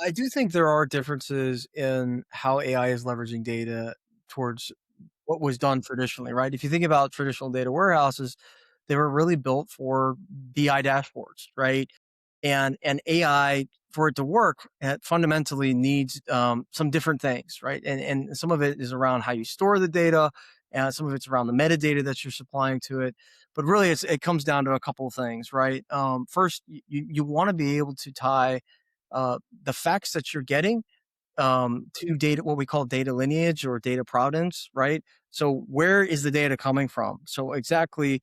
I do think there are differences in how AI is leveraging data towards what was done traditionally, right? If you think about traditional data warehouses, they were really built for BI dashboards, right? And AI, for it to work, it fundamentally needs some different things, right? And some of it is around how you store the data, and some of it's around the metadata that you're supplying to it. But really, it comes down to a couple of things, right? First, you want to be able to tie the facts that you're getting to data, what we call data lineage or data provenance, right? So where is the data coming from? So exactly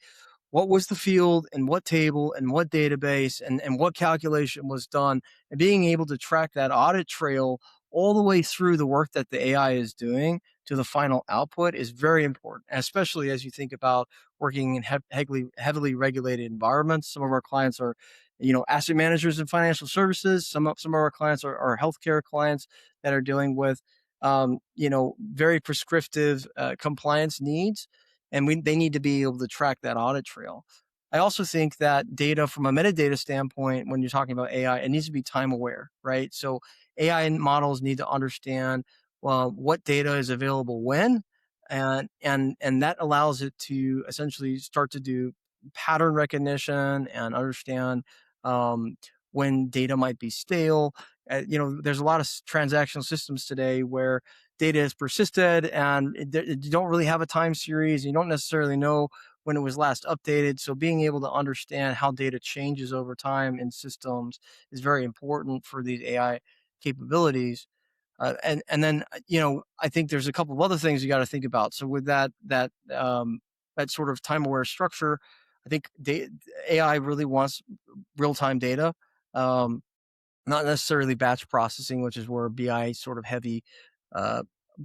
what was the field and what table and what database and what calculation was done, and being able to track that audit trail all the way through the work that the AI is doing to the final output is very important, especially as you think about working in heavily regulated environments. Some of our clients are, asset managers and financial services. Some of our clients are healthcare clients that are dealing with, very prescriptive compliance needs, and they need to be able to track that audit trail. I also think that data from a metadata standpoint, when you're talking about AI, it needs to be time aware, right? So AI models need to understand, well, what data is available when, and that allows it to essentially start to do pattern recognition and understand um, when data might be stale. There's a lot of transactional systems today where data is persisted and you don't really have a time series. You don't necessarily know when it was last updated. So being able to understand how data changes over time in systems is very important for these AI capabilities. And then I think there's a couple of other things you got to think about. So with that sort of time aware structure, I think AI really wants real time data. Um, Not necessarily batch processing, which is where BI sort of heavy uh,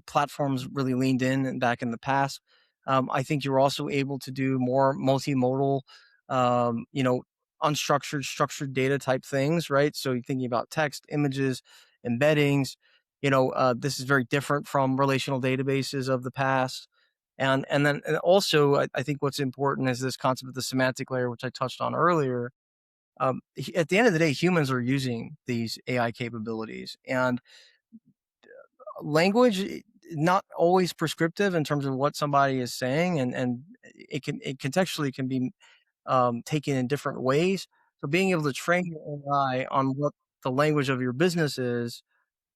platforms really leaned in and back in the past. I think you're also able to do more multimodal, um, you know, unstructured, structured data type things, right? So you're thinking about text, images, embeddings. This is very different from relational databases of the past. And also, I think what's important is this concept of the semantic layer, which I touched on earlier. At the end of the day, humans are using these AI capabilities, and language not always prescriptive in terms of what somebody is saying, and it contextually can be taken in different ways. So being able to train your AI on what the language of your business is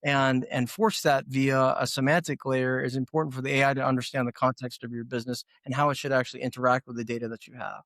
and force that via a semantic layer is important for the AI to understand the context of your business and how it should actually interact with the data that you have.